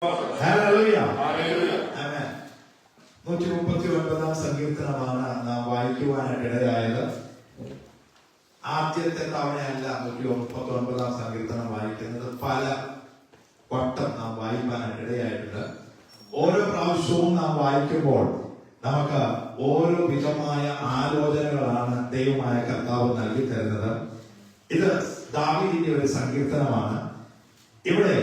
139 സങ്കീർത്തനമാണ് നാം വായിക്കുവാനായിട്ടിടയായത്. ആദ്യത്തെ തവണയല്ല 139 സങ്കീർത്തനം വായിക്കുന്നത്, പല വട്ടം നാം വായിക്കാനായിട്ടിടയായിട്ടുണ്ട്. ഓരോ പ്രാവശ്യവും നാം വായിക്കുമ്പോൾ നമുക്ക് ഓരോ വിധമായ ആലോചനകളാണ് ദൈവമായ കർത്താവ് നൽകി തരുന്നത്. ഇത് ദാവീദിന്റെ ഒരു സങ്കീർത്തനമാണ്. ഇവിടെ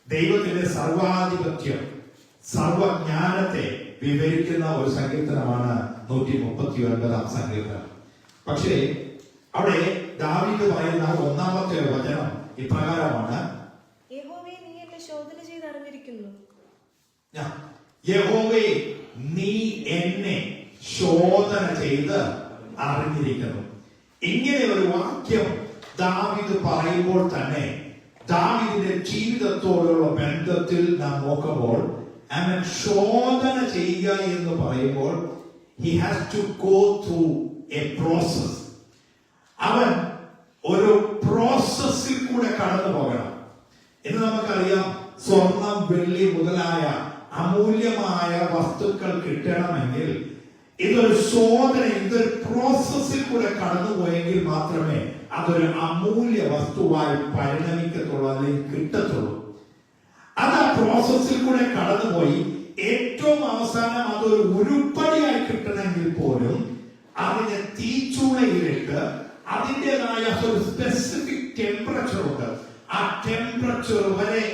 ദൈവത്തിന്റെ സർവാധിപത്യം, സർവജ്ഞാനത്തെ വിവരിക്കുന്ന ഒരു സങ്കീർത്തനമാണ് 139 സങ്കീർത്തനം. പക്ഷേ അവിടെ ദാവീദ് പറയുന്ന ഒന്നാമത്തെ വചനം ഇപ്രകാരമാണ്: യഹോവേ, നീ എന്നെ ശോധന ചെയ്ത് അറിഞ്ഞിരിക്കുന്നു. യഹോവേ, നീ എന്നെ ശോധന ചെയ്ത് അറിഞ്ഞിരിക്കുന്നു. ഇങ്ങനെ ഒരു വാക്യം ദാവീദ് പറയുമ്പോൾ തന്നെ ദാവീദിന്റെ ജീവിതത്തോടുള്ള ബന്ധത്തിൽ നാം നോക്കുമ്പോൾ, അവൻ ശോധന ചെയ്യുക എന്ന് പറയുമ്പോൾ he has to go through a process. അവൻ ഒരു പ്രോസസ്സിൽ കൂടെ കടന്നു പോകണം. ഇന്ന് നമുക്കറിയാം, സ്വർണം, വെള്ളി മുതലായ അമൂല്യമായ വസ്തുക്കൾ കിട്ടണമെങ്കിൽ ഇതൊരു ശോധന, ഇതൊരു പ്രോസസ്സിൽ കൂടെ കടന്നുപോയെങ്കിൽ മാത്രമേ അതൊരു അമൂല്യ വസ്തുവായി പരിണമിക്കത്തുള്ളൂ, അല്ലെങ്കിൽ കിട്ടത്തുള്ളൂ. അത് ആ പ്രോസസ്സിൽ കൂടെ കടന്നുപോയി ഏറ്റവും അവസാനം അതൊരു ഉരുപ്പടിയായി കിട്ടണമെങ്കിൽ പോലും അതിനെ തീച്ചൂളയിലിട്ട് അതിൻ്റെതായ ഒരു സ്പെസിഫിക് ടെമ്പറേച്ചർ ഉണ്ട്. ആ ടെമ്പറേച്ചർ വരെ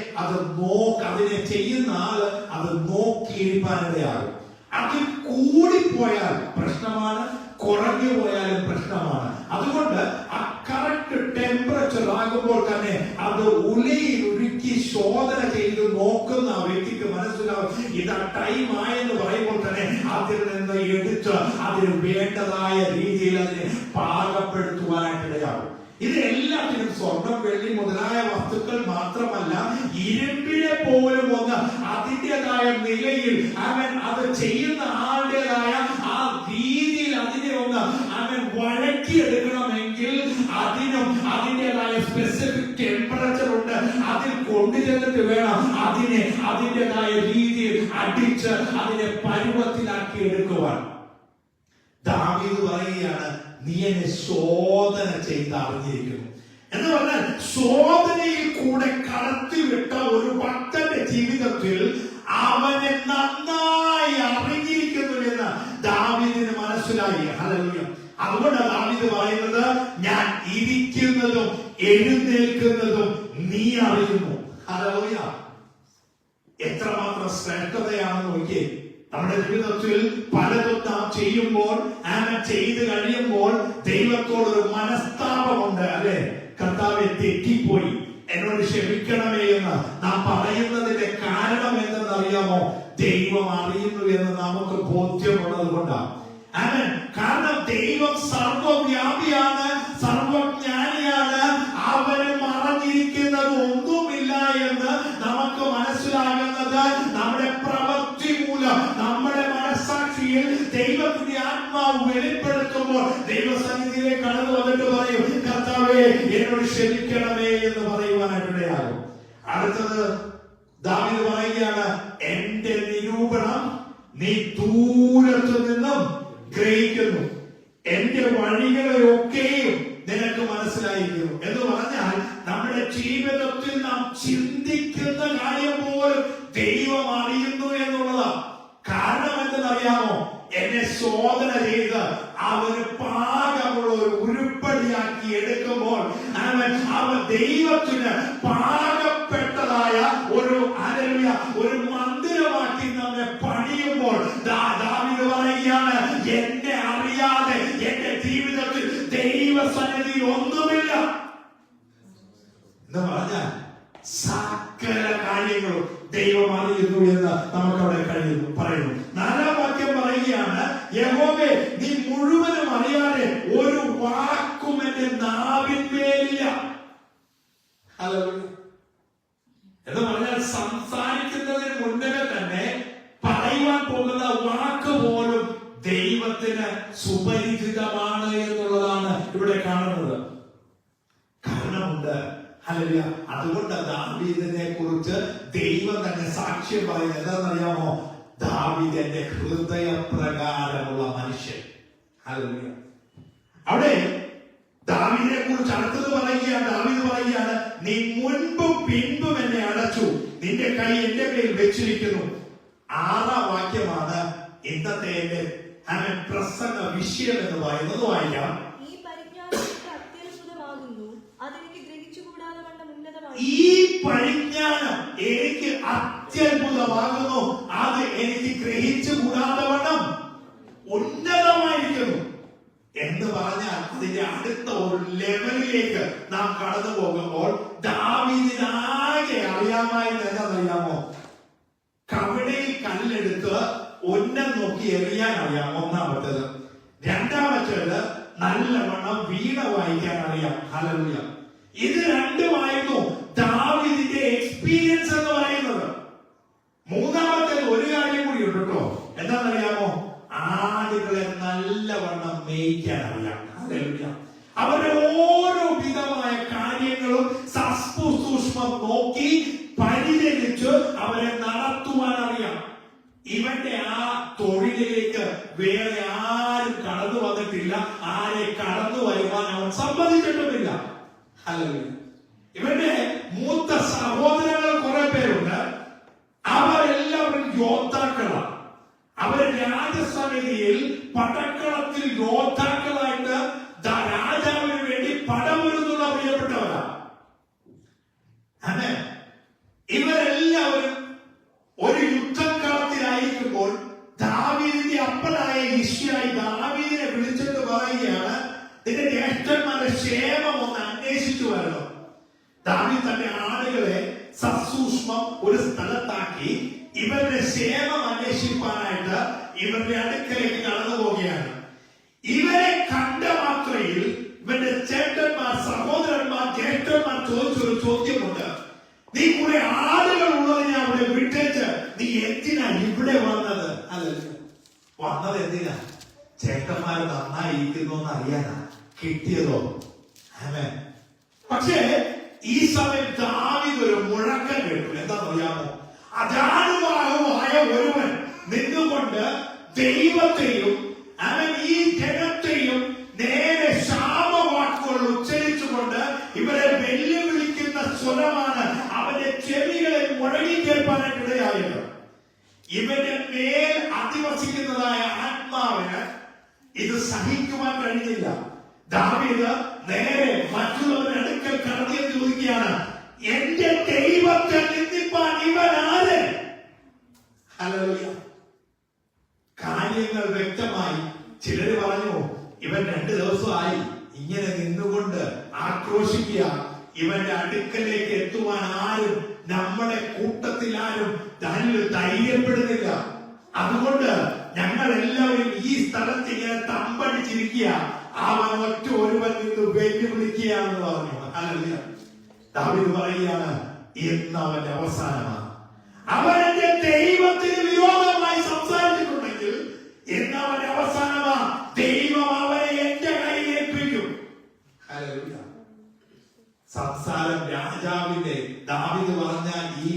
അതിനെ ചെയ്യുന്ന ആള് അത് നോക്കിയിരിക്കാനിടയാകും. അതിൽ കൂടിപ്പോയാൽ പ്രശ്നമാണ്, കുറഞ്ഞു പോയാലും പ്രശ്നമാണ്. അതുകൊണ്ട് ആ കറക്റ്റ് ടെമ്പറേച്ചർ ആകുമ്പോൾ തന്നെ അത് ഉലയിൽ ഉരുക്കി ശോധന ചെയ്ത് നോക്കുന്ന ആ വ്യക്തിക്ക് മനസ്സിലാവും ഇത് ടൈം ആയെന്ന് പറയുമ്പോൾ തന്നെ അതിൽ നിന്ന് എടുത്ത് അതിന് വേണ്ടതായ രീതിയിൽ അതിനെ പാകപ്പെടുത്തുവാനായിട്ടിടയാകും. ഇത് എല്ലാത്തിനും സ്വർണം, വെള്ളി മുതലായ വസ്തുക്കൾ മാത്രമല്ല, ഇരുമ്പിനെ പോലും ഒന്ന് അതിൻ്റെതായ നിലയിൽ അവൻ അത് ചെയ്യുന്ന ആളുടേതായ ആ രീതിയിൽ അതിനെ ഒന്ന് അവൻ വഴക്കിയെടുക്കണമെങ്കിൽ അതിനും അതിൻ്റെതായ സ്പെസിഫിക് ടെമ്പറേച്ചർ ഉണ്ട്. അതിൽ കൊണ്ടുചെന്നിട്ട് വേണം അതിനെ അതിൻ്റെതായ രീതിയിൽ അടിച്ച് അതിനെ പരുവത്തിലാക്കി എടുക്കുവാൻ. ദാവീദ് പറയുകയാണ്, നീ എന്നെ ശോധന ചെയ്ത് അറിഞ്ഞിരിക്കുന്നു എന്ന് പറഞ്ഞാൽ ശോധനയിൽ കൂടെ കടത്തിവിട്ട ഒരു ഭക്തന്റെ ജീവിതത്തിൽ അവനെ നന്നായി അറിഞ്ഞിരിക്കുന്നു എന്ന് ദാവീദിന് മനസ്സിലായി. ഹല്ലേലൂയ. അതുകൊണ്ട് ദാവീദ് പറയുന്നത്, ഞാൻ ഇരിക്കുന്നതും എഴുന്നേൽക്കുന്നതും നീ അറിയുന്നു. ഹല്ലേലൂയ. എത്രമാത്രം ശ്രേഷ്ഠതയാണെന്ന് നോക്കിയേ. നമ്മുടെ ജീവിതത്തിൽ പലതും നാം ചെയ്യുമ്പോൾ, ചെയ്ത് കഴിയുമ്പോൾ ദൈവത്തോടൊരു മനസ്താപമുണ്ട്. അല്ലെ, കർത്താവെ തെറ്റിപ്പോയി, എന്നോട് ക്ഷമിക്കണമേ എന്ന് നാം പറയുന്നതിന്റെ കാരണം എന്തെന്നറിയാമോ? ദൈവം അറിയുന്നു എന്ന് നമുക്ക് ബോധ്യമുള്ളത് കൊണ്ടാണ്. കാരണം ദൈവം സർവവ്യാപിയാണ്, സർവജ്ഞാനിയാണ്. അവന് മറഞ്ഞിരിക്കുന്നത് ഒന്നുമില്ല എന്ന് നമുക്ക് മനസ്സിലാകുന്നത് നമ്മുടെ പ്രവൃത്തി മൂലം, നമ്മുടെ മനസ്സാക്ഷിയിൽ ദൈവത്തിന്റെ ആത്മാവ് വെളിപ്പെടുത്തുമ്പോൾ ദൈവസന്നിധിയിലേക്ക് കടന്നു വന്നിട്ട് പറയും, കർത്താവേ, എന്നോട് ക്ഷമിക്കണമേ എന്ന് പറയുവാനായിട്ടിടയാകും. അടുത്തത് ദാവീദ് പറയുകയാണ്, എന്റെ നിരൂപണം നീ ദൂരത്തു നിന്നും ഗ്രഹിക്കുന്നു, എന്റെ വഴികളെയൊക്കെയും നിനക്ക് മനസ്സിലായിരിക്കുന്നു. എന്ന് പറഞ്ഞാൽ നമ്മുടെ ജീവിതത്തിൽ നാം ചിന്തിക്കുന്ന കാര്യം പോലും ദൈവം അറിയുന്നു എന്നുള്ളതാണ്. കാരണം എന്തെന്നറിയാമോ? എന്നെ ശോധന ചെയ്ത് അവന് പാകമുള്ള ഒരു ഉരുപ്പടിയാക്കി എടുക്കുമ്പോൾ അവൻ ദൈവത്തിന് പാകപ്പെട്ടതായ ഒരു മന്ദിരമാക്കി നമ്മെ പണിയുമ്പോൾ ദാവീദ് പറയുകയാണ്, എന്നെ അറിയാതെ എന്റെ ജീവിതത്തിൽ ദൈവസന്നിധിയിൽ ഒന്നുമില്ല എന്ന് പറഞ്ഞാൽ സകല കാര്യങ്ങളും ദൈവം അറിയുന്നു എന്ന് നമുക്കവിടെ പറയുന്നു. 4-ാം വാക്യം പറയുകയാണ്, യഹോവേ, നീ മുഴുവനും അറിയാതെ ഒരു വാക്കും എന്റെ നാവിന്മേലില്ല. എന്ന് പറഞ്ഞാൽ സംസാരിക്കുന്നതിന് മുന്നേ തന്നെ പറയുവാൻ പോകുന്ന വാക്ക് പോലും ദൈവത്തിന് സുപരിചിതമാണ് എന്നുള്ളതാണ് ഇവിടെ കാണുന്നത്. കാരണമുണ്ട്. ഹല്ലേലൂയ. അതുകൊണ്ട് ദാവീദിനെ കുറിച്ച് ദൈവം തന്നെ സാക്ഷ്യം പറയുന്നത് എന്താണെന്നറിയാമോ? ദാവീദ് എന്റെ ഹൃദയപ്രകാരമുള്ള മനുഷ്യൻ. ഹല്ലേലൂയ. അവിടെ ദാവീദിനെ കുറിച്ച് അടുത്തത് പറയുകയാണ്. ദാവീദ് പറയുകയാണ്, നീ മുൻപും പിൻപും എന്നെ അടച്ചു, നിന്റെ കൈ എന്റെ മേൽ വെച്ചിരിക്കുന്നു. 6-ാം വാക്യമാണ് ഇന്നത്തെ എന്റെ പ്രസംഗ വിഷയം എന്ന് പറയുന്നത്. വായിക്കാം. ഈ പരിജ്ഞാനം അത്യത്ഭുതമാകുന്നു, അതെനിക്ക് ഗ്രഹിച്ചുകൂടാതെ വണ്ണം ഉന്നതമായി. ഈ പരിജ്ഞാനം എനിക്ക് അത്യത്ഭുതമാകുന്നു, അത് എനിക്ക് ഗ്രഹിച്ചുകൂടാതെ വണ്ണം ഉന്നതമായിരിക്കുന്നു എന്ന് പറഞ്ഞാൽ അതിന്റെ അടുത്ത ഒരു ലെവലിലേക്ക് നാം കടന്നു പോകുമ്പോൾ ദാവീദിനാകെ അറിയാമായിരുന്നു. എന്താണെന്നറിയാമോ? കവിടയിൽ കല്ലെടുത്ത് ഉന്നം നോക്കി എറിയാൻ അറിയാം, ഒന്നാമത്തേത്. രണ്ടാമത്തേത് നല്ലവണ്ണം വീണ വായിക്കാൻ അറിയാം. ഹല്ലേലൂയ. ഇത് രണ്ടുമായിരുന്നു ദാവീദിന്റെ എക്സ്പീരിയൻസ് എന്ന് പറയുന്നത്. മൂന്നാമത്തേത് ഒരു കാര്യം കൂടി ഉണ്ട് കേട്ടോ. എന്താണെന്നറിയാമോ? ആടുകളെ നല്ലവണ്ണം മേയ്ക്കാൻ അറിയാം. ഹല്ലേലൂയ. അവരുടെ ഓരോ വിധമായ കാര്യങ്ങളും സൂക്ഷ്മം നോക്കി പരിചരിച്ച് അവരെ നടത്തുവാൻ അറിയാം. ഇവന്റെ ആ തൊഴിലിലേക്ക് വേറെ ആരും കടന്നു വന്നിട്ടില്ല, ആരെ കടന്നു വരുവാൻ അവൻ സമ്മതിച്ചിട്ടുമില്ല. ഹല്ലേലൂയ. ഇവന്റെ മൂത്ത സഹോദരങ്ങൾ കുറെ പേരുണ്ട്. അവരെല്ലാവരും യോദ്ധാക്കളാണ്. അവര് രാജസമിതിയിൽ പടക്കളത്തിൽ യോദ്ധാക്കളായിട്ട് രാജാവിന് വേണ്ടി പടമൊരുങ്ങുന്ന പ്രിയപ്പെട്ടവരാണ്. ഇവരെല്ലാവരും ഒരു യുദ്ധക്കളത്തിലായിരിക്കുമ്പോൾ ദാവീദിന്റെ അപ്പനായ യിശ്ശായി ദാവീദിനെ വിളിച്ചിട്ട് പറയുകയാണ്, നിന്റെ ജ്യേഷ്ഠന്മാരുടെ ക്ഷേമം ഒന്ന് അന്വേഷിച്ചു വരണം. ദാവീദ് തന്റെ ആളുകളെ സസൂക്ഷ്മം ഒരു സ്ഥലത്താക്കി ഇവരുടെ ക്ഷേമം അന്വേഷിക്കാനായിട്ട് ഇവരുടെ അടുക്കലേക്ക് കടന്നു പോവുകയാണ്. ഇവരെ കണ്ട മാത്രയിൽ ഇവരുടെ ചേട്ടന്മാർ, സഹോദരന്മാർ, ജ്യേഷ്ഠന്മാർ ചോദിച്ചൊരു ചോദ്യമുണ്ട്. നീ കുറെ ആളുകൾ ഉള്ളതിനെ അവിടെ വിട്ടേച്ച് നീ എന്തിനാ ഇവിടെ വന്നത്? അല്ലല്ലോ, വന്നത് എന്തിനാ? ചേട്ടന്മാർ നന്നായിരിക്കുന്നു എന്ന് അറിയാനാ. കിട്ടിയതോ? പക്ഷേ ഈ സമയം ദാവീദ് ഒരു മുഴക്കം കേട്ടു. എന്താണെന്നറിയാമോ? അജാനുബാഹുവായ ഒരുവൻ നിന്നുകൊണ്ട് ദൈവത്തെയും ഈ ജനത്തെയും നേരെ ശാപവാക്കുകൾ ഉച്ചരിച്ചുകൊണ്ട് ഇവരെ വെല്ലുവിളിക്കുന്ന സ്വരമാണ് അവന്റെ ചെവികളിൽ മുഴങ്ങി കേൾപ്പാനായിട്ടിടയായത്. ഇവന്റെ മേൽ അധിവസിക്കുന്നതായ ആത്മാവിന് ഇത് സഹിക്കുവാൻ കഴിഞ്ഞില്ല. ദാവീദ് നേരെ മറ്റുള്ളവരുടെ അടുക്കൽ കടന്നു ചോദിക്കുകയാണ്, എന്റെ ദൈവത്തെ നിന്ദിപ്പാൻ ഇവൻ ആര്? ഹല്ലേലൂയ. കാര്യങ്ങൾ വ്യക്തമായി. ചിലര് പറഞ്ഞു, ഇവൻ 2 ദിവസമായി ഇങ്ങനെ നിന്നുകൊണ്ട് ആക്രോശിക്കുക, ഇവന്റെ അടുക്കലേക്ക് എത്തുവാൻ ആരും നമ്മുടെ കൂട്ടത്തിൽ ആരും ധൈര്യപ്പെടുന്നില്ല. അതുകൊണ്ട് ഞങ്ങൾ എല്ലാവരും ഈ സ്ഥലത്ത് ഇങ്ങനെ തമ്പടിച്ചിരിക്കുക, അവൻ ഒറ്റ ഒരുവൻ നിന്ന് വെല്ലുവിളിക്കുകയാണെന്ന് പറഞ്ഞു. ഹല്ലേലൂയ. ദാവീദ് പറയുകയാണ്, ഇന്ന് അവന്റെ അവസാനമാണ്. അവൻ എന്റെ ദൈവത്തിന് വിരോധമായി സംസാരിച്ചിട്ടുണ്ടെങ്കിൽ ഇന്ന് അവന്റെ അവസാനമാ. ദൈവം അവനെ എന്റെ കയ്യിൽ ഏൽപ്പിക്കും. ഹല്ലേലൂയ. സംസാരം രാജാവിന്റെ, ദാവീദ് പറഞ്ഞ ഈ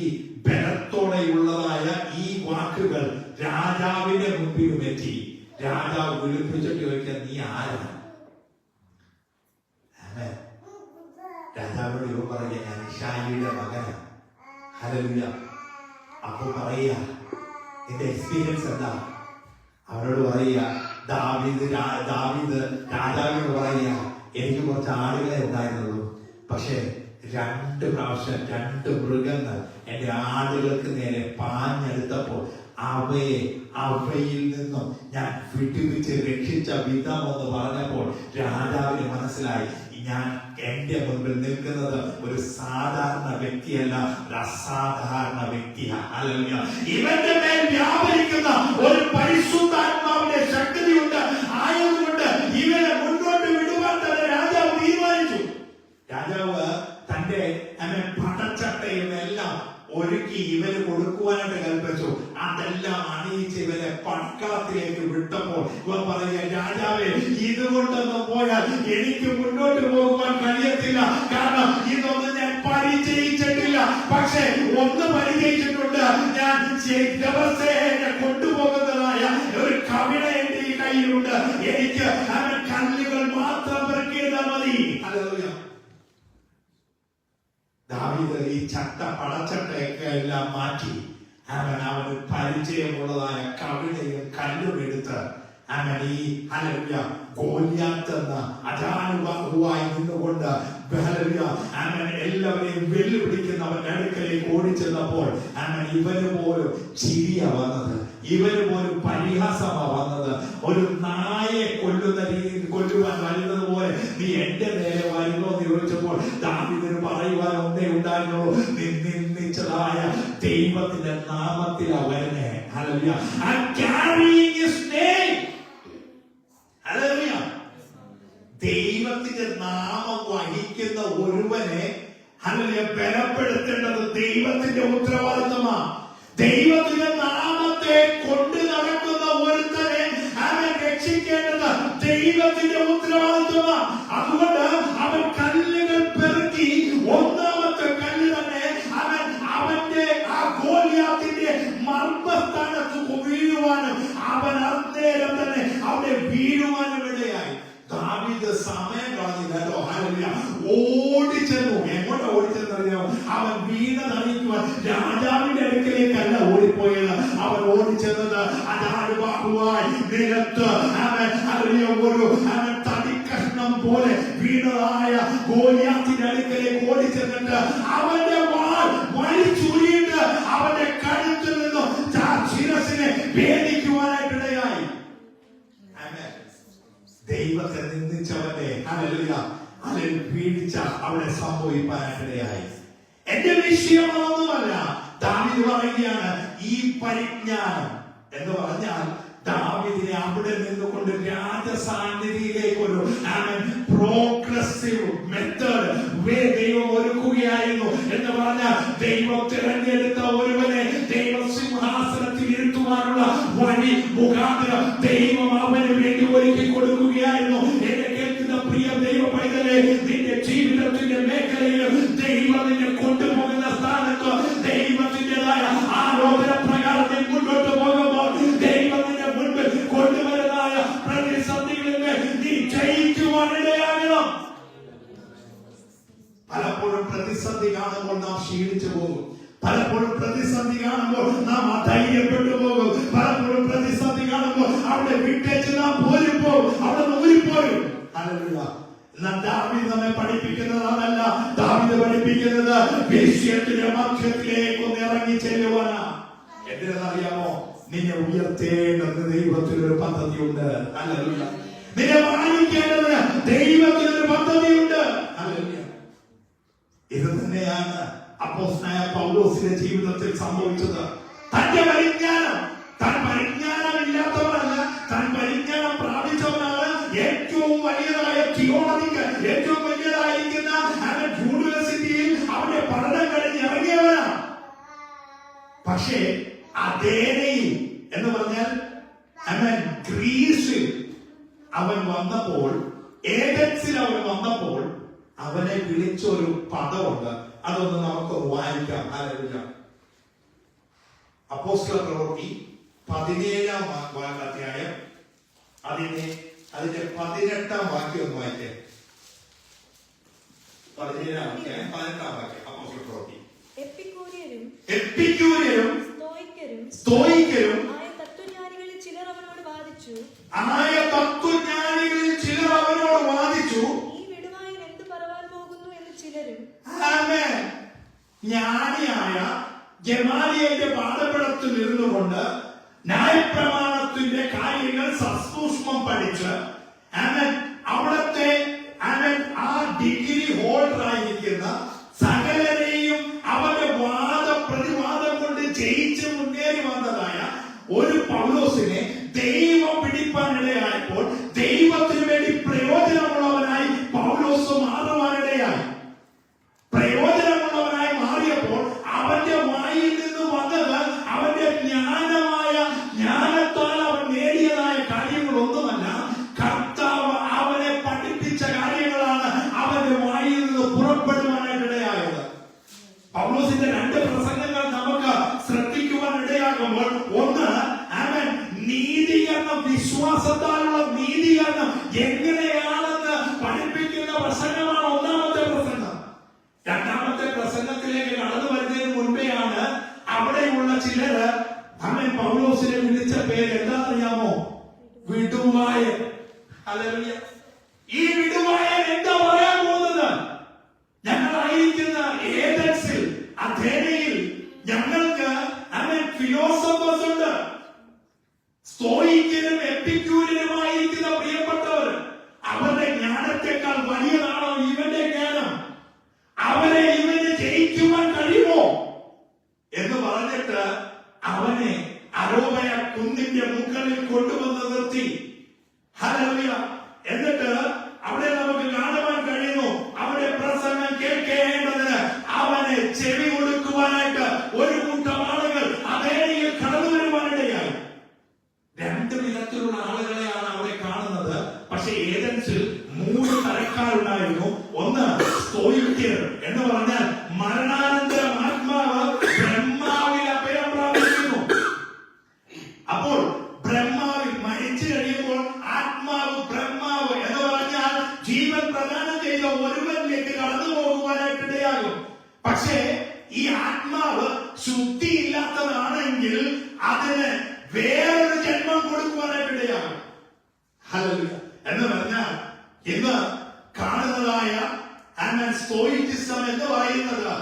ബലത്തോടെയുള്ളതായ ഈ വാക്കുകൾ രാജാവിന്റെ മുമ്പിലും എത്തി. രാജാവ് വിളിപ്പിച്ചിട്ട് ചോദിക്കാൻ, നീ ആരാണ്? രാജാവിനോട് ഇവ പറയുക, ഞാൻ യിശ്ശായിയുടെ മകനാണ്. ഹല്ലേലൂയ. അപ്പൊ പറയുക, നിന്റെ എക്സ്പീരിയൻസ് എന്താ? അവനോട് പറയുക, ദാവീദ് രാജാവിനോട് പറയുക, എനിക്ക് കുറച്ച് ആടുകളെ ഉണ്ടായിരുന്നുള്ളൂ, പക്ഷെ 2 പ്രാവശ്യം 2 മൃഗങ്ങൾ എന്റെ ആടുകൾക്ക് നേരെ പാഞ്ഞെടുത്തപ്പോൾ അവയിൽ നിന്നും ഞാൻ വിട്ടുവിച്ച് രക്ഷിച്ച വിധം എന്ന് പറഞ്ഞപ്പോൾ രാജാവിന് മനസ്സിലായി, ഞാൻ എന്റെ മുൻപിൽ നിൽക്കുന്നത് ഒരു സാധാരണ വ്യക്തിയല്ല, ഒരു അസാധാരണ വ്യക്തിയാണ്. ഹല്ലേലൂയ. ഇവന്റെ മേൽ വ്യാപരിക്കുന്ന ഒരു പരിശുദ്ധാത്മാവിന്റെ ശക്തിയുണ്ട്. ആയതുകൊണ്ട് ഇവരെ മുന്നോട്ട് വിടുവാൻ തന്നെ രാജാവ് തീരുമാനിച്ചു. രാജാവ് തന്റെ പടച്ചട്ടയും എല്ലാം ഒരുക്കി ഇവര് കൊടുക്കുവാനായിട്ട് കൽപ്പിച്ചു. അതെല്ലാം അണിയിച്ച് ഇവരെ പടക്കളത്തിലേക്ക് വിട്ടപ്പോൾ ഇവർ പറയുക, രാജാവേ, ഇതുകൊണ്ടൊന്നും പോയാൽ എനിക്ക് മുന്നോട്ട് പോകുവാൻ കഴിയത്തില്ല. കാരണം ഇതൊന്നും ഞാൻ പരിചയിച്ചിട്ടില്ല. പക്ഷെ ഒന്ന് പരിചയിച്ചിട്ടുണ്ട്, ഞാൻ ദിവസേന കൊണ്ടുപോകുന്നതായ ഒരു കവിണ എന്റെ ഈ കയ്യിലുണ്ട്. എനിക്ക് അവൻ കല്ലുകൾ മാത്രം പെറുക്കിയാൽ മതി. ഹല്ലേലൂയ. ദാവീദ് ഈ പടച്ചട്ടയൊക്കെ എല്ലാം മാറ്റി അവന് പരിചയമുള്ളതായ കവിണയും കല്ലും എടുത്ത് ഈ ഗോലിയാത്ത് എന്ന അജാനുബാഹുവായി നിന്നുകൊണ്ട് എല്ലാവരെയും വെല്ലുവിളിക്കുന്നവന്റെ അടുക്കലേക്ക് ഓടിച്ചെന്നപ്പോൾ ഇവന് പോലും ചിരിയ വന്നത്, ഇവന് പോലും പരിഹാസമാ വന്നത്. ഒരു നായെ കൊല്ലുന്ന രീതിയിൽ കൊല്ലുവാൻ വരുന്നത് പോലെ നീ എന്റെ നേരെ വരുന്നോ എന്ന് ചോദിച്ചപ്പോൾ ദാവീദിന് പറയുവാൻ ഒന്നേ ഉണ്ടായിരുന്നുള്ളൂ, നിന്ദിച്ചതായ ദൈവത്തിന്റെ നാമത്തിലാ വരുന്നേ. Hallelujah. I'm carrying his name. Hallelujah. ദൈവത്തിന്റെ നാമം വഹിക്കുന്ന ഒരുവനെ ബലപ്പെടുത്തേണ്ടത് ദൈവത്തിന്റെ ഉത്തരവാദിത്തമാണ്. ദൈവത്തിന്റെ നാമത്തെ കൊണ്ട് നടക്കുന്ന ഒരുത്തനെ അവൻ രക്ഷിക്കേണ്ടത് ദൈവത്തിന്റെ ഉത്തരവാദിത്തമാണ്. അതുകൊണ്ട് അവൻ കല്ലുകൾ പെറുക്കി ഒന്നാമത്തെ കല്ല് തന്നെ അവന്റെ ആ ഗോലിയാത്തിന്റെ മർമ്മസ്ഥാനത്ത് വീഴുവാനും അവൻ അന്നേരം തന്നെ അവിടെ വീഴുവാനും ഇടയായി. ദാവീദ് സമയം കളഞ്ഞില്ലല്ലോ. ഹല്ലേലൂയ. ഓടിച്ചെന്നു. എങ്ങോട്ടാ ഓടിച്ചെന്നറിയാമോ? അവൻ വീണതറിയിക്കുവാൻ രാജാവിന്റെ അടുക്കലേക്കല്ല ഓടിപ്പോയത്. അവൻ ഓടിച്ചെന്നത് അജാനുബാഹുവായി നിലത്ത് ഒരു തടിക്കഷ്ണം പോലെ വീണതായ ഗോലിയാത്തിന്റെ അടുക്കലേക്ക് ഓടിച്ചെന്നിട്ട് അവന്റെ വാൾ വലിച്ചൂരിയിട്ട് അവന്റെ കഴുത്തിൽ നിന്നും ശിരസിനെ ഭേദിക്കുവാനായിട്ടിടയായി. ദൈവത്തെ നിന്ദിച്ചവന്റെ പീഡിച്ച അവിടെ സംഭവിക്കാനായിട്ടിടയായി. എന്റെ വിഷയമൊന്നുമല്ല. ദാവീദ് പറയുകയാണ്, ഈ പരിജ്ഞാനം എന്ന് പറഞ്ഞാൽ ദാവീദിനെ അവിടെ നിന്നുകൊണ്ട് രാജസാന്നിധിയിലേക്ക് ഒരു പ്രോഗ്രസീവ് മെത്തേഡ് ദൈവം ഒരുക്കുകയായിരുന്നു. എന്ന് പറഞ്ഞാൽ ദൈവം തിരഞ്ഞെടുത്ത ഒരുവനെ ദൈവസിംഹാസനത്തിൽ ഇരുത്തുവാനുള്ള വഴി മുഖാന്തരം ദൈവം അവന് വേണ്ടി ഒരുക്കി കൊടുക്കുകയായിരുന്നു. എന്നെ കേൾക്കുന്ന പ്രിയ ദൈവ പൈതലേ, നിന്റെ ജീവിതത്തിന്റെ മേഖലയിൽ ദൈവം നിന്നെ കൊണ്ടുപോകുന്ന സ്ഥാനത്ത് ദൈവത്തിൻ്റെതായ ആലോചന പ്രകാരം നീ മുന്നോട്ട് പോകുമ്പോൾ ദൈവം നിന്റെ മുൻപിൽ കൊണ്ടുവരുന്നതായ പ്രതിസന്ധികളിൽ നീ ജയിക്കുവാനിടയാകണം. പലപ്പോഴും പ്രതിസന്ധി കാണുമ്പോൾ നാം ക്ഷീണിച്ചു പോകും. പലപ്പോഴും പ്രതിസന്ധി കാണുമ്പോൾ നാം അധൈര്യപ്പെട്ടു പോകും. പലപ്പോഴും പ്രതിസന്ധി കാണുമ്പോൾ അവിടെ വിട്ടേച്ച് നാം പോരും, അവിടെ ഊരിപ്പോരും. ഹല്ലേലൂയ. ദാവീദ് നമ്മെ പഠിപ്പിക്കുന്നത് അതല്ല. ദാവീദ് പഠിപ്പിക്കുന്നത് വിഷയത്തിന്റെ മധ്യത്തിലേക്ക് ഒന്ന് ഇറങ്ങി ചെല്ലുവാനാ. എന്തിനെന്നറിയാമോ? നിന്നെ ഉയർത്തേണ്ടത് ദൈവത്തിനൊരു പദ്ധതിയുണ്ട്. ഹല്ലേലൂയ. നിന്നെ മാനിക്കേണ്ടതിന് ദൈവത്തിനൊരു പദ്ധതിയുണ്ട്. ഹല്ലേലൂയ. ഇത് തന്നെയാണ് അപ്പോസ്തലനായ പൗലോസിന്റെ ജീവിതത്തിൽ സംഭവിച്ചത്. തന്റെ പരിജ്ഞാനം, താൻ പരിജ്ഞാനമില്ലാത്തവനല്ല, താൻ പരിജ്ഞാനം പ്രാപിച്ചവനാണ്. ഏറ്റവും വലിയതായ തിയോളജിക്ക് ഏറ്റവും വലിയതായിരിക്കുന്ന യൂണിവേഴ്സിറ്റിയിൽ അവന്റെ പഠനം കഴിഞ്ഞ് ഇറങ്ങിയവനാണ്. പക്ഷേ അതേനയിൽ എന്ന് പറഞ്ഞാൽ ഗ്രീസിൽ അവൻ വന്നപ്പോൾ, ഏതൻസിൽ അവൻ വന്നപ്പോൾ അവനെ വിളിച്ചൊരു പദമുണ്ട്. അതൊന്ന് നമുക്ക് വായിക്കാം. ഹല്ലേലൂയ. അപ്പോസ്തല പ്രവൃത്തി 17-ാം അധ്യായം അതിന്റെ 18-ാം വാക്യം ഒന്ന് വായിക്കാം. 17-ാം അധ്യായം 18-ാം വാക്യം. അപ്പോസ്തല പ്രവൃത്തി. എപ്പിക്യൂര്യരും സ്തോയിക്കരും ആയ തത്വജ്ഞാനികളിൽ ചിലർ അവനോട് വാദിച്ചു. ജ്ഞാനിയായ ഗമാലിയേലിന്റെ പാദപീഠത്തിൽ ഇരുന്നുകൊണ്ട് ന്യായപ്രമാണത്തിന്റെ കാര്യങ്ങൾ സസൂക്ഷ്മം പഠിച്ച് അവിടത്തെ ആ ഡിഗ്രി ഹോൾഡർ ആയിരിക്കുന്ന സകലരെയും അവന്റെ പ്രതിവാദം കൊണ്ട് ജയിച്ച് മുന്നേറി വന്നതായ ഒരു പൗലോസിനെ ദൈവം പിടിപ്പാനിടയായപ്പോൾ ദൈവത്തിന് വേണ്ടി പ്രയോജനമുള്ളവനായി പൗലോസ് മാറുവാനിടയായി. പ്രയോജനമുള്ളവൻ പൗലോസിന്റെ 2 പ്രസംഗങ്ങൾ നമുക്ക് ശ്രദ്ധിക്കുവാൻ ഇടയാകുമ്പോൾ, ഒന്ന്, അവൻ നീതീകരണം, വിശ്വാസത്താലുള്ള നീതീകരണം എങ്ങനെയാണെന്ന് പഠിപ്പിക്കുന്ന പ്രസംഗമാണ് ഒന്നാമത്തെ പ്രസംഗം. രണ്ടാമത്തെ പ്രസംഗത്തിലേക്ക് കടന്നു വരുന്നതിന് മുൻപെയാണ് അവിടെയുള്ള ചിലര് അവൻ പൗലോസിനെ വിളിച്ച പേര് എന്താണെന്നറിയാമോ? വിടുവായൻ. ഹല്ലേലൂയ. ഈ വിടുവായൻ എന്താ പറയാൻ പോകുന്നത്? ഞങ്ങളായിരിക്കുന്ന ഏതൻസിൽ, അഥേനയിൽ ഞങ്ങൾക്ക് അവൻ ഫിലോസഫേഴ്സ് ഉണ്ട്. സ്തോയിക്കനും എപ്പിക്യൂരിനുമായിരിക്കുന്ന പ്രിയപ്പെട്ടവർ, അവരുടെ ജ്ഞാനത്തെക്കാൾ വലിയതാണോ ഇവന്റെ ജ്ഞാനം? അവരെ ഇവന് ജയിക്കുവാൻ കഴിയുമോ എന്ന് പറഞ്ഞിട്ട് അവനെ അരോപയ കുന്നിന്റെ മുകളിൽ കൊണ്ടുവന്ന് നിർത്തി. ഹല്ലേലൂയ. എന്നിട്ട് അവിടെ നമുക്ക് കാണുവാൻ കഴിയുന്നു, അവന്റെ പ്രസംഗം കേൾക്കേണ്ടതിന് അവനെ ചെവി കൊടുക്കുവാനായിട്ട് ഒരു കൂട്ടം ആളുകൾ അഥേനയിൽ കടന്നു വരുവാനിടയായി. 2 വിധത്തിലുള്ള ആളുകളെയാണ് അവിടെ കാണുന്നത്. പക്ഷെ ഏതൻസിൽ 3 തരക്കാരുണ്ടായിരുന്നു. ഒന്ന്, സ്തോയിക്കർ എന്ന് പറഞ്ഞാൽ മരണാനന്തരം ആത്മാവ് ബ്രഹ്മാവിൽ അഭയം പ്രാപിക്കുന്നു. അപ്പോൾ ബ്രഹ്മാവിൽ മരിച്ചു കഴിയുമ്പോൾ ആത്മാവ്, ബ്രഹ്മാവ് എന്ന് പറഞ്ഞാൽ ജീവൻ പ്രദാനം ചെയ്ത ഒരുവനിലേക്ക് കടന്നു പോകുവാനായിട്ടിടയാകും. പക്ഷേ ഈ ആത്മാവ് ശുദ്ധിയില്ലാത്തതാണെങ്കിൽ അതിന് വേറൊരു ജന്മം കൊടുക്കുവാനായിട്ടിടയാകും. ഹല്ലേലൂയ. എന്ന് പറഞ്ഞാൽ ഇന്ന് കാണുന്നതായ സ്റ്റോയിറ്റിസം എന്ന് പറയുന്നത്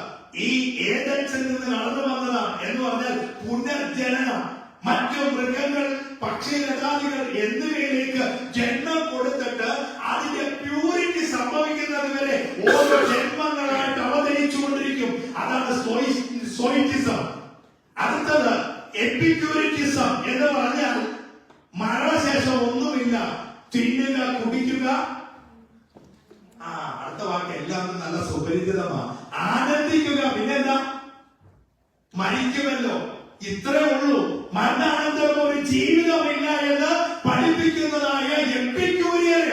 ഈ ഏതൻസിൽ നിന്ന് കടന്നു വന്നതാണ്. എന്ന് പറഞ്ഞാൽ പുനർജനനം. മറ്റു മൃഗങ്ങൾ, പക്ഷിലതാദികൾ എന്നിവയിലേക്ക് ജന്മം കൊടുത്തിട്ട് അതിന്റെ പ്യൂരിറ്റി സംഭവിക്കുന്നത് വരെ ഓരോ ജന്മങ്ങളായിട്ട് അവതരിച്ചുകൊണ്ടിരിക്കും. അതാണ് സ്റ്റോയിറ്റിസം. അടുത്തത് എപ്പിക്യൂരിറ്റിസം എന്ന് പറഞ്ഞാൽ മരണശേഷം ഒന്നുമില്ല, തിന്നുക, കുടിക്കുക. അടുത്ത വാക്ക് എല്ലാവർക്കും നല്ല സുപരിചിതമാണ്. ആനന്ദിക്കുക. പിന്നെന്താ? മരിക്കുമല്ലോ, ഇത്രേ ഉള്ളൂ. മരണാനന്തരം ഒരു ജീവിതമില്ല എന്ന് പഠിപ്പിക്കുന്നതായ എപ്പിക്യൂരിയൻ.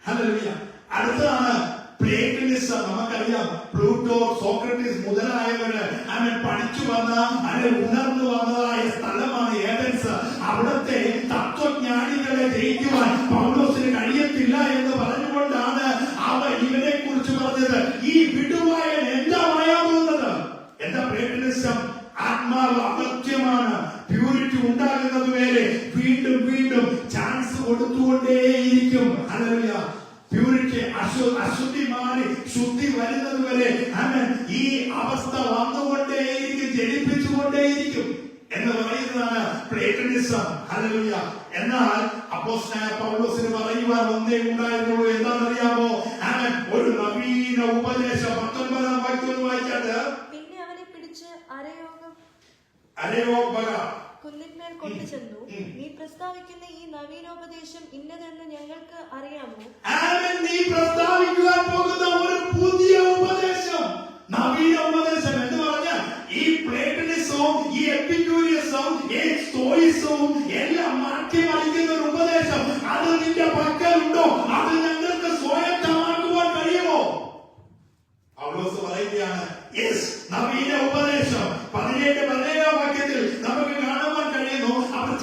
ഹല്ലേലൂയ. അടുത്തതാണ് പ്ലേറ്റനിസം. നമുക്കറിയാം, പ്ലൂട്ടോ, സോക്രട്ടീസ് മുതലായവര് അവൻ പഠിച്ചു വന്ന, അവൻ ഉണർന്നു വന്നതായ സ്ഥലമാണ് ഏതൻസ്. അവിടുത്തെ തത്വജ്ഞാനികളെ ജയിക്കുവാൻ പൗലോസിന് കഴിയത്തില്ല എന്ന് പറഞ്ഞുകൊണ്ടാണ് അവൻ ഇവനെ കുറിച്ച് പറഞ്ഞത്. ഈ വിടുവായൻ എന്താ പറയാൻ പോകുന്നത്? എന്താ പ്ലേറ്റനിസം? ആത്മാവ് അമർത്യമാണ്. പ്യൂരിറ്റി ഉണ്ടാകുന്നത് വരെ വീണ്ടും വീണ്ടും ചാൻസ് കൊടുത്തുകൊണ്ടേയിരിക്കും. ഹല്ലേലൂയ. പ്യൂരിറ്റി, അശുദ്ധി മാറി ശുദ്ധി വരുന്നത് വരെ അവൻ ഈ അവസ്ഥ വന്നുകൊണ്ടേയിരിക്കും, ജനിപ്പിച്ചുകൊണ്ടേയിരിക്കും എന്ന് പറയുന്നതാണ് പ്ലേറ്റനിസം. ഹല്ലേലൂയ. എന്നാൽ അപ്പോസ്തലനായ പൗലോസിന് പറയുവാൻ ഒന്നേ ഉണ്ടായിരുന്നുള്ളൂ. എന്താണെന്നറിയാമോ? അവൻ ഒരു നവീന ഉപദേശം 19-ാം വാക്യം വായിച്ചാട്ട്, പിന്നെ അവനെ പിടിച്ച് കുന്നിന്മേൽ കൊണ്ടുചെന്നു, നീ പ്രസ്താവിക്കുന്ന ഈ നവീനോപദേശം ഇന്നതെന്ന് ഞങ്ങൾക്ക് അറിയാമോ? നീ പ്രസ്താവിക്കുവാൻ പോകുന്ന ഒരു പുതിയ ഉപദേശം, നവീന ഉപദേശം എന്ന് പറഞ്ഞാൽ ഈ പ്ലേറ്റനിസവും ഈ എപ്പിക്യൂരിയസും ഈ സ്റ്റോയിസവും എല്ലാം മാറ്റിമറിക്കുന്ന ഒരു ഉപദേശം, അത് നിന്റെ പക്കലുണ്ടോ? അത് ഞങ്ങൾക്ക് സ്വായത്തമാക്കുവാൻ കഴിയുമോ? പൗലോസ് പറയുകയാണ്, യെസ്, നവീന ഉപദേശം. 17-ാം വാക്യത്തിൽ നമുക്ക് കാണുവാൻ കഴിയുന്നു. അവർ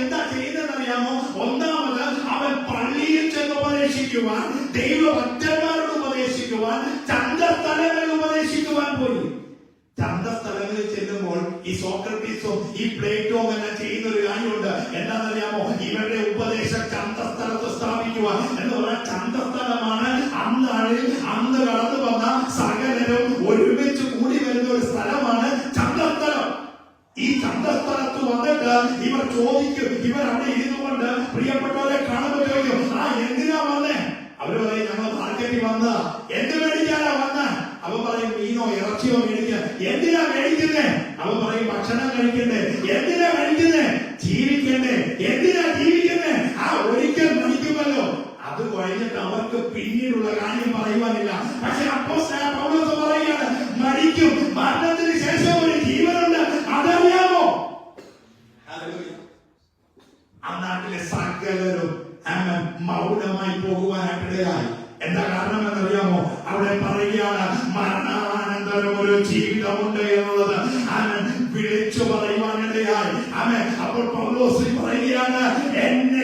എന്താ ചെയ്യുന്നതെന്നറിയാമോ? ഒന്നാമത് അവൻ പള്ളിയിൽ ചെന്ന് ഉപദേശിക്കുവാൻ, ദൈവഭക്തന്മാരോട് ഉപദേശിക്കുവാൻ, ചന്തസ്ഥലങ്ങളിൽ ഉപദേശിക്കുവാൻ പോയി. ചന്തസ്ഥലങ്ങളിൽ ചെല്ലുമ്പോൾ ഈ സോക്രട്ടീസും ഈ പ്ലേറ്റോയും എല്ലാം ചെയ്യുന്ന ഒരു കാര്യമുണ്ട്. എന്താണെന്നറിയാമോ? ഇവരുടെ ഉപദേശം ചന്തസ്ഥലത്ത് സ്ഥാപിക്കുവാൻ എന്ന് പറഞ്ഞാൽ, ചന്തസ്ഥലമാണ് അന്ന് കടന്നു വന്ന സകലരും ഒരുമിച്ച് കൂടി വരുന്ന ഒരു സ്ഥലമാണ് ചന്തസ്ഥലം. ഈ ചന്തസ്ഥലത്ത് വന്നിട്ട് ഇവർ ചോദിക്കും, ഇവർ അവിടെ ഇരുന്നുകൊണ്ട് പ്രിയപ്പെട്ടവരെ കാണുമ്പോൾ ചോദിക്കും, എന്തിനാ വന്നേ? അവര് പറയും, ഞങ്ങൾ മാർക്കറ്റിൽ വന്ന. എന്ത് മേടിക്കാനാ വന്ന? അവ പറയും, മീനോ ഇറച്ചിയോ മേടിക്കുക. എന്തിനാ മേടിക്കുന്നേ? അവ പറയും, ഭക്ഷണം കഴിക്കണ്ടേ. എന്തിനാ കഴിക്കുന്നേ? ജീവിക്കണ്ടേ. എന്തിനാ ജീവിക്കുന്നേ? ഒരിക്കൽ മരിക്കുമല്ലോ. അത് കഴിഞ്ഞിട്ട് അവർക്ക് പിന്നീടുള്ള കാര്യം പറയുവാനില്ല. പക്ഷെ അപ്പോസ്തലനായ പൗലോസ് പറയുകയാണ്, മരിക്കും, മരണത്തിന് ശേഷം ഒരു ജീവനുണ്ട്. അതറിയാമോ? ആ നാട്ടിലെ സകലരും മൗനമായി പോകുവാനായിട്ടിടയായി. എന്താ കാരണം എന്നറിയാമോ? അവിടെ പറയുകയാണ്, മരണാനന്തര തരം ഒരു ജീവിതമുണ്ട് എന്നുള്ളത് അവൻ വിളിച്ചു പറയുവാനിടയായി. അപ്പോൾ പൗലോസ് പറയുകയാണ്, എന്നെ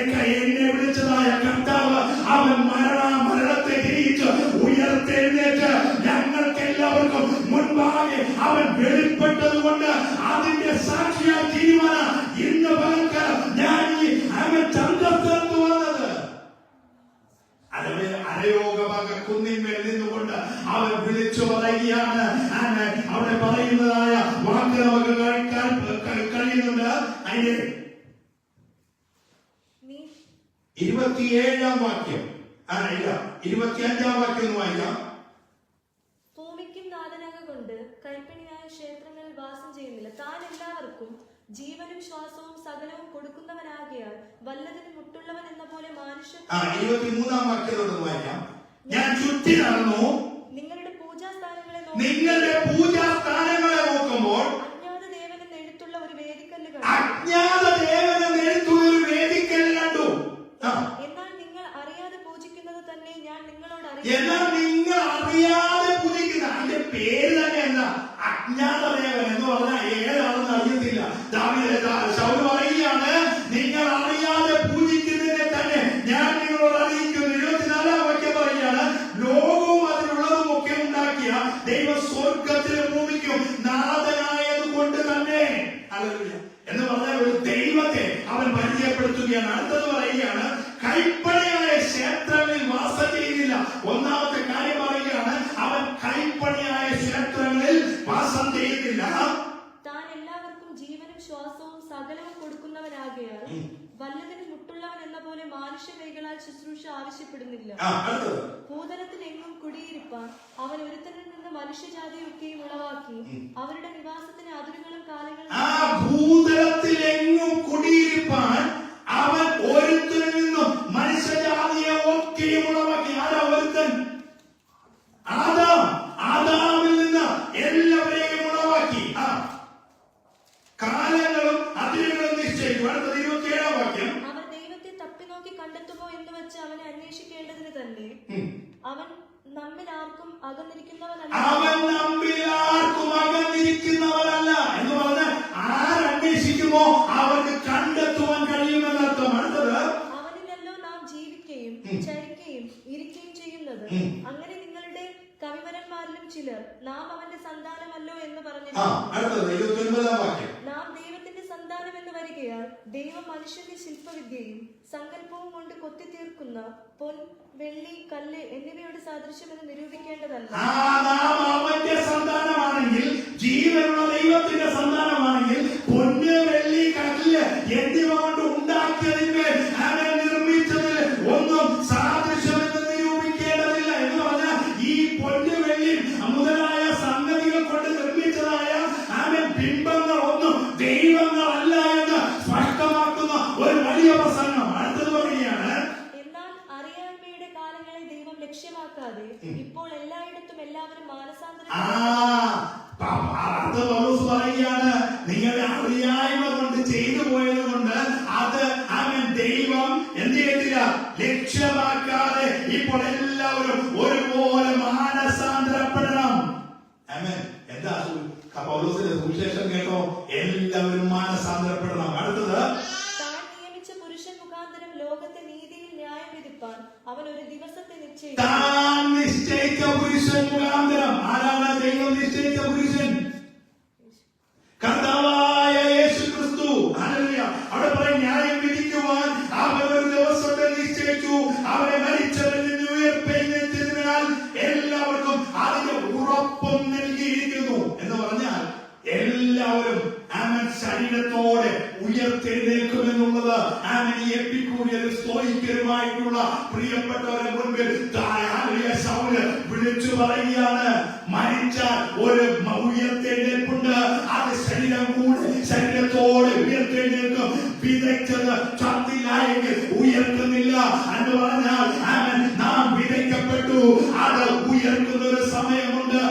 വിളിച്ചതായ കർത്താവ് അവൻ മരണത്തെ ജയിച്ച് ഉയർത്തെഴുന്നേറ്റ് ഞങ്ങൾക്ക് എല്ലാവർക്കും മുൻപാകെ അവൻ വെളിപ്പെട്ടത് കൊണ്ട് അതിന്റെ സാക്ഷിയായി തീരുമാനം ഇന്ന് പകൽക്കാലം ഞാൻ ഈ അവൻ ചന്ദ്രസ്ഥലത്ത് വന്നത്. അരയോഗഭാഗ കുന്നിന്മേൽ നിന്നുകൊണ്ട് അവൻ വിളിച്ചു പറയുകയാണ്. അവിടെ പറയുന്നതായ വാക്ക് നമുക്ക് കഴിയുന്നുണ്ട്. അതിന്റെ 27-ാം വാക്യം, 25-ാം വാക്യം ഒന്ന് വായിക്കാം. ഭൂമിക്കും നാഥനാകൊണ്ട് കൈപ്പണിയായ ക്ഷേത്രങ്ങളിൽ വാസം ചെയ്യുന്നില്ല. താൻ എല്ലാവർക്കും ജീവനും ശ്വാസവും സകലവും കൊടുക്കുന്നവനാകിയാൽ വല്ലതിനും മുട്ടുള്ളവൻ എന്ന പോലെ മനുഷ്യൻ. 23-ാം വാക്യത്തോട് വായിക്കാം. ഞാൻ ചുറ്റി നടന്നു നിങ്ങളുടെ പൂജാസ്ഥാനങ്ങളെ നോക്കുമ്പോൾ അജ്ഞാത ദേവനെന്ന് എഴുത്തുള്ള ഒരു വേദിക്കല്ല് കണ്ടു. എന്നാൽ നിങ്ങൾ അറിയാതെ പൂജിക്കുന്നത് തന്നെ ഞാൻ നിങ്ങളോട് എന്നാൽ നിങ്ങൾ അറിയാതെ പൂജിക്കുന്ന അതിന്റെ പേര് തന്നെ എന്താ? അജ്ഞാത ദേവൻ എന്ന് പറഞ്ഞാൽ ഏതാണെന്ന് അറിയത്തില്ല. ശൗല് പറയുകയാണ്, നിങ്ങൾ അറിയാതെ പൂജിക്കുന്നതിനെ തന്നെ ഞാൻ നിങ്ങളോട് അറിയിക്കുന്നു. 24-ാം വാക്യം പറയുകയാണ്, ലോകവും അതിലുള്ളതും ഒക്കെ ഉണ്ടാക്കിയ ദൈവം സ്വർഗത്തിലും ഭൂമിക്കും നാഥനായത് കൊണ്ട് തന്നെ എന്ന് പറഞ്ഞാൽ ഒരു ദൈവത്തെ അവൻ പരിചയപ്പെടുത്തുകയാണ്. അടുത്തത് പറയുകയാണ്, കൈപ്പണിയായ ക്ഷേത്രങ്ങളിൽ വാസം ചെയ്യുന്നില്ല. ഒന്നാമത്തെ കാര്യം പറയുകയാണ്, അവൻ കൈപ്പണിയായ ക്ഷേത്രങ്ങളിൽ വാസം ചെയ്യുന്നില്ല. താൻ എല്ലാവർക്കും ജീവനും ശ്വാസവും സകലവും കൊടുക്കുന്നവനാകിയാൽ വല്ലതിനും മുട്ടുള്ളവൻ എന്ന പോലെ മാനുഷ്യ കൈകളാൽ ശുശ്രൂഷ ആവശ്യപ്പെടുന്നില്ല. ഭൂതലത്തിൽ എങ്ങും കുടിയിരിപ്പാൻ അവൻ ഒരുത്തനിൽ നിന്ന് മനുഷ്യജാതിയൊക്കെയും ഉളവാക്കി അവരുടെ നിവാസത്തിന് അതിരുകളും കാലങ്ങളും. ഭൂതലത്തിൽ എങ്ങും കുടിയിരിപ്പാൻ അവൻ ഒരുത്തനിൽ നിന്നും മനുഷ്യജാതിയെ ഒക്കെയും ഉളവാക്കി. ആരാ ഒരുത്തൻ? ആദാമിൽ നിന്ന് എല്ലാവരെയും ഉളവാക്കി. കാലങ്ങളും അതിരുകളും നിശ്ചയിച്ചു. അടുത്തത് 27-ാം വാക്യം. അവർ ദൈവത്തെ തപ്പി നോക്കി കണ്ടെത്തുമോ എന്ന് വെച്ച് അവനെ അന്വേഷിക്കേണ്ടതിന് തന്നെ അവൻ നമ്മിൽ ആർക്കും അകന്നിരിക്കുന്നവനല്ല എന്ന് പറഞ്ഞാൽ ആരന്വേഷിക്കുമോ അവർക്ക് കണ്ടെത്തുവാൻ കഴിയുമെന്നർത്ഥം. അടുത്തത്, അവനിലല്ലോ നാം ജീവിക്കുകയും ചരിക്കുകയും ഇരിക്കുകയും ചെയ്യുന്നത്. അങ്ങനെ നിങ്ങളുടെ കവിവരന്മാരിലും ചിലർ നാം അവന്റെ സന്താനമല്ലോ എന്ന് പറഞ്ഞിരുന്നു. നാം ദൈവത്തിന്റെ സന്താനം എന്ന് വരികയാൽ ദൈവം മനുഷ്യന്റെ ശില്പവിദ്യയും സങ്കല്പവും കൊണ്ട് കൊത്തിത്തീർക്കുന്ന പൊൻ, വെള്ളി, കല്ല് എന്നിവയുടെ സാദൃശ്യമെന്ന് നിരൂപിക്കേണ്ടതല്ല. നാം അവന്റെ സന്താനമാണെങ്കിൽ, ജീവനുള്ള ദൈവത്തിന്റെ സന്താനമാണെങ്കിൽ, പൊന്ന്, വെള്ളി, കല്ല് എന്നിവ കൊണ്ട് ഉണ്ടാക്കിയതിന്മേൽ അവൻ നിർമ്മിച്ചതിൽ ഒന്നും സാദൃശ്യമെന്ന് നിരൂപിക്കേണ്ടതില്ല. എന്ന് പറഞ്ഞാൽ ഈ പൊന്ന്, വെള്ളി മുതലായ സംഗതികൾ കൊണ്ട് നിർമ്മിച്ചതായ അവൻ ബിംബങ്ങൾ ഒന്നും ദൈവങ്ങളല്ല എന്ന് സ്പഷ്ടമാക്കുന്ന ഒരു വലിയ പ്രസംഗം. അടുത്തത് പറയുകയാണ്, എന്നാൽ അറിയായ്മയുടെ കാലങ്ങളെ ദൈവം ലക്ഷ്യമാക്കാതെ ഇപ്പോൾ എല്ലായിടത്തും എല്ലാവരും മാനസാന്തരം. പറയുകയാണ്, നിങ്ങളുടെ അറിയായ്മ കൊണ്ട് ചെയ്തു പോയത് കൊണ്ട് അത് അവൻ ദൈവം എന്ത് ചെയ്തില്ല, ലക്ഷ്യമാക്കാതെ ഇപ്പോൾ എല്ലാവരും ഒരുപോലെ മാനസാന്തരപ്പെടണം. എന്താ പൗലോസിന്റെ സുവിശേഷം കേട്ടോ? എല്ലാവരും മാനസാന്തരപ്പെടണം. അടുത്തത്, താൻ നിയമിച്ച പുരുഷൻ മുഖാന്തരം ലോകത്തെ നീതിയിൽ ന്യായം വിധിപ്പാൻ അവൻ ഒരു ദിവസത്തെ നിശ്ചയിച്ചു. താൻ നിശ്ചയിച്ച പുരുഷൻ മുഖാന്തരം. ആരാണ് ദൈവം നിശ്ചയിച്ച പുരുഷൻ? കർത്താവായ യേശു ക്രിസ്തു. അവിടെ പറയും, ന്യായം വിധിക്കുവാൻ അവൻ ഒരു ദിവസത്തെ നിശ്ചയിച്ചു. അവനെ മരിച്ചവരിൽ നിന്ന് ഉയർത്തെഴുന്നേറ്റതിനാൽ എല്ലാവർക്കും അതിന്റെ ഉറപ്പും നൽകിയിരിക്കുന്നു. എന്ന് പറഞ്ഞാൽ എല്ലാവരും അവൻ ശരീരത്തോടെ ഉയർത്തെഴുന്നേൽക്കുമെന്നുള്ളത് അവൻ ഈ എപ്പിക്കൂരിയരും സ്തോയിക്കരുമായിട്ടുള്ള പ്രിയപ്പെട്ടവരുടെ മുൻപിൽ ശൗല് വിളിച്ചു പറയുകയാണ്. മരിച്ചാൽ ഒരു ഉയർത്തെഴുന്നേൽപ്പുണ്ട്. അത് ശരീരത്തോടെ ഉയർത്തെഴുന്നേൽക്കും. വിതയ്ച്ചത് ചത്തില്ലായെങ്കിൽ ഉയർത്തുന്നില്ല എന്ന് പറഞ്ഞാൽ അവൻ നാം വിതയ്ക്കപ്പെട്ടു. അത് ഉയർത്തുന്ന ഒരു സമയമുണ്ട്.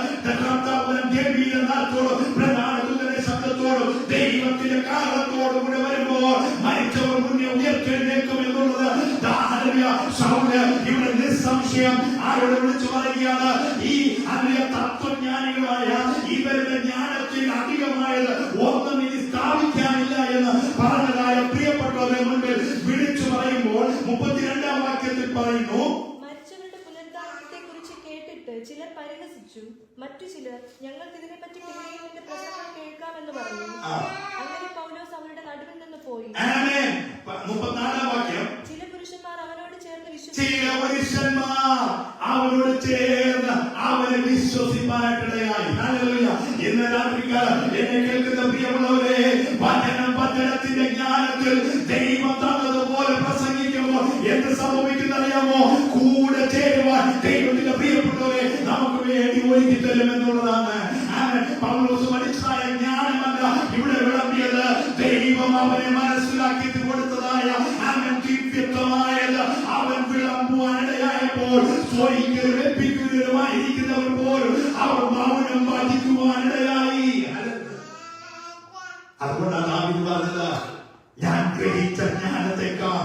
പ്രധാനത്തിന്റെ ശബ്ദത്തോടും ദൈവത്തിന്റെ കാലത്തോടും കൂടെ വരുമ്പോൾ മരിച്ചവർ മുന്നേ ഉയർത്തെഴുന്നേൽക്കും എന്നുള്ളത് ശൗല് ഇവിടെ നിസ്സംശയം ആരോട് വിളിച്ചു പറയുകയാണ്. ഈ തത്വജ്ഞാനികൾ പറയുവായ ഇവരുടെ ജ്ഞാനത്തിൽ അധികമായത് ഒന്നും ഇനി സ്ഥാപിക്കാനില്ല എന്ന് പറഞ്ഞതായ പ്രിയപ്പെട്ടവരുടെ മുൻപിൽ വിളിച്ചു പറയുമ്പോൾ 32-ാം വാക്യത്തിൽ പറയുന്നു, മരിച്ചവരുടെ പുനരുദ്ധാനത്തെ കുറിച്ച് കേട്ടിട്ട് ചിലർ പരിഹസിച്ചു, മറ്റു ചിലർ ഞങ്ങൾക്ക് ഇതിനെപ്പറ്റി പിന്നെയും നിന്റെ പ്രസംഗം കേൾക്കാമെന്ന് പറഞ്ഞു. അങ്ങനെ പൗലോസ് അവരുടെ നടുവിൽ നിന്ന് പോയി. 34-ാം വാക്യം, ചില പുരുഷന്മാർ അവനോട് ചേർന്ന് അവനെ വിശ്വസിപ്പാനായിട്ടിടയായി. ഹല്ലേലൂയ. ഇന്ന് രാത്രികാലം എന്നെ കേൾക്കുന്ന പ്രിയമുള്ളവരെ, വചനത്തിന്റെ ജ്ഞാനത്തിൽ ദൈവം തന്നതുപോലെ പ്രസംഗിക്കുമ്പോൾ എന്ത് സംഭവിക്കുന്നറിയാമോ? കൂടെ ചേരുവാൻ ദൈവത്തിന്റെ പ്രിയപ്പെട്ടവരെ നമുക്ക് വേണ്ടി ഒരുക്കി തരും എന്നുള്ളതാണ്. പൗലോസ് മനുഷ്യനായ ജ്ഞാനമല്ല ഇവിടെ വിളമ്പിയത്, ദൈവം അവനെ മനസ്സിലാക്കി കൊടുത്തതായ ദിവ്യത്വമായത് അവൻ വിളമ്പുവാനിടയായപ്പോൾ സ്വൈര്യമായിരിക്കുന്നവർ പോലും അവർ മൗനം വഹിക്കുവാനിടയായി. അതുകൊണ്ടാണ് ദാവീദ് പറഞ്ഞത്, ഞാൻ ഗ്രഹിച്ച ജ്ഞാനത്തെക്കാൾ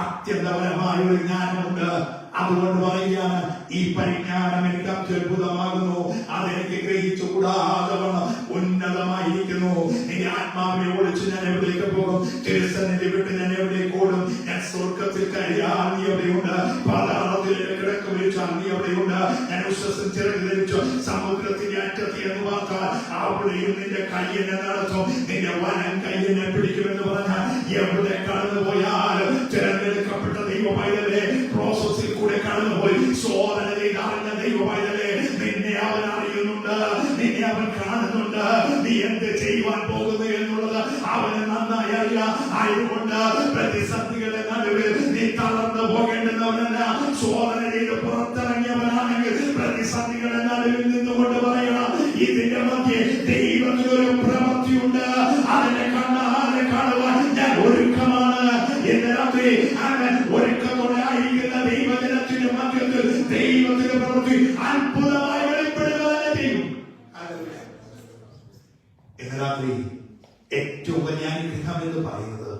അത്യന്തപരമായ ഒരു ജ്ഞാനമുണ്ട്. അതുകൊണ്ട് പറയുകയാണ്, ഈ പരിജ്ഞാനം എനിക്ക് അത്യത്ഭുതമാകുന്നു, അതെനിക്ക് ഗ്രഹിച്ചുകൂടാതെ ഉന്നതമായിരിക്കുന്നു. നിന്റെ ആത്മാവിനെ ഓടിച്ച് ഞാൻ എവിടേക്ക് പോകും? തിരുസന്നിധി വിട്ട് ഞാൻ എവിടേക്ക് ഓടും? ഞാൻ സ്വർഗത്തിൽ കഴിയാൻ നീ എവിടെയുണ്ട്? പാതാളത്തിൽ കിടക്ക് വിളിച്ചാൽ നീ എവിടെയുണ്ട്? ഞാൻ വിശ്വസം ചിറക് ധരിച്ചു സമുദ്രത്തിന്റെ അറ്റത്ത് എന്ന് പറഞ്ഞാൽ അവിടെയും നിന്റെ കയ്യെന്നെ നടത്തും, നിന്റെ വനം കയ്യെന്നെ പിടിക്കുമെന്ന് പറഞ്ഞാൽ എവിടെ കടന്നു പോയാലും തിരഞ്ഞെടുക്കപ്പെട്ട ദൈവമായതല്ലേ, പ്രോസസ്സിൽ കൂടെ കടന്നുപോയി ശോധന ചെയ്തറിഞ്ഞ ദൈവമായതല്ലേ, നിന്നെ അവൻ അറിയുന്നുണ്ട്, നിന്നെ അവൻ കാണുന്നുണ്ട്, നീ എന്ത് ചെയ്യുവാൻ പോകുന്നു എന്നുള്ളത് അവന് നന്നായി അറിയാം. ആയതുകൊണ്ട് പ്രതിസന്ധികളുടെ നടുവിൽ നീ തളർന്നു പോകേണ്ടുന്നവനല്ല. ശോധന ചെയ്ത് പുറത്തിറങ്ങിയവനാണെങ്കിൽ പ്രതിസന്ധികളുടെ നടുവിൽ നിന്നുകൊണ്ട് പറയണം, ഇതിന്റെ മധ്യേ ദൈവത്തിനൊരു പ്രവൃത്തിയുണ്ട്, അതിനെ കണ്ണാലെ കാണുവാൻ ഞാൻ ഒരുക്കമാണ്. ഇന്ന് രാത്രി അവൻ ഒരുക്കത്തോടെ ആയിരിക്കുന്ന ദൈവജനത്തിന്റെ മധ്യത്തിൽ ദൈവത്തിന്റെ പ്രവൃത്തി അത്ഭുതമായി വെളിപ്പെടുക ചെയ്യും. ഇന്ന് രാത്രി ഏറ്റവും വലിയ അനുഗ്രഹം എന്ന് പറയുന്നത്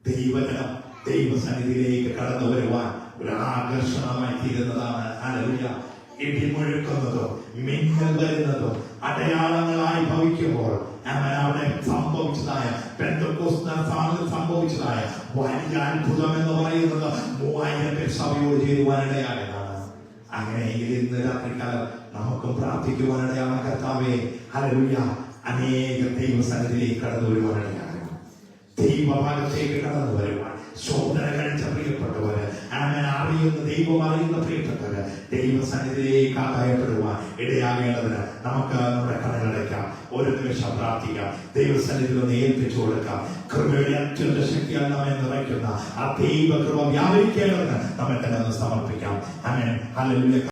ദൈവജനം ദൈവസന്നിധിയിലേക്ക് കടന്നു വരുവാൻ ഒരു ആകർഷണമായി തീരുന്നതാണ്. ഹല്ലേലൂയ. ഇടിമുഴക്കുന്നതോ മിന്നൽ വരുന്നതോ അടയാളങ്ങളായി ഭവിക്കുമ്പോൾ അവിടെ സംഭവിച്ചതായ സംഭവിച്ചതായ വലിയ അത്ഭുതം എന്ന് പറയുന്നത് 3000 പേർ സഭയോട് ചേരുവാനിടയായതാണ്. അങ്ങനെയെങ്കിൽ ഇന്ന് രാത്രിക്കാലം നമുക്കും പ്രാർത്ഥിക്കുവാനിടയാണ്. കർത്താവേ, ഹല്ലേലൂയ, അനേക ദൈവസന്നിധിയിലേക്ക് കടന്നു വരുവാനിടയാണ്, ദൈവഭാഗത്തേക്ക് കടന്നു വരുവാൻ ശോധന കഴിച്ച പ്രിയപ്പെട്ടവര്, അങ്ങനെ അറിയുന്ന ദൈവം അറിയുന്ന പ്രിയപ്പെട്ടവര് ദൈവസന്നിധിയിലേക്ക് ആദായപ്പെടുവാൻ ഇടയാകേണ്ടതിന് നമുക്ക് നമ്മുടെ കണ്ണുകളടയ്ക്കാം, ഒരു നിമിഷം പ്രാർത്ഥിക്കാം, ദൈവസന്നിധിയിൽ ഒന്ന് ഏൽപ്പിച്ചു കൊടുക്കാം. കൃപയുടെ അത്യന്ത ശക്തിയാൽ നമ്മെ നിറയ്ക്കുന്ന ആ ദൈവകൃപ വ്യാപരിക്കേണ്ടതിന് നമ്മെ തന്നെ ഒന്ന് സമർപ്പിക്കാം. ആമേൻ. ഹല്ലേലൂയ.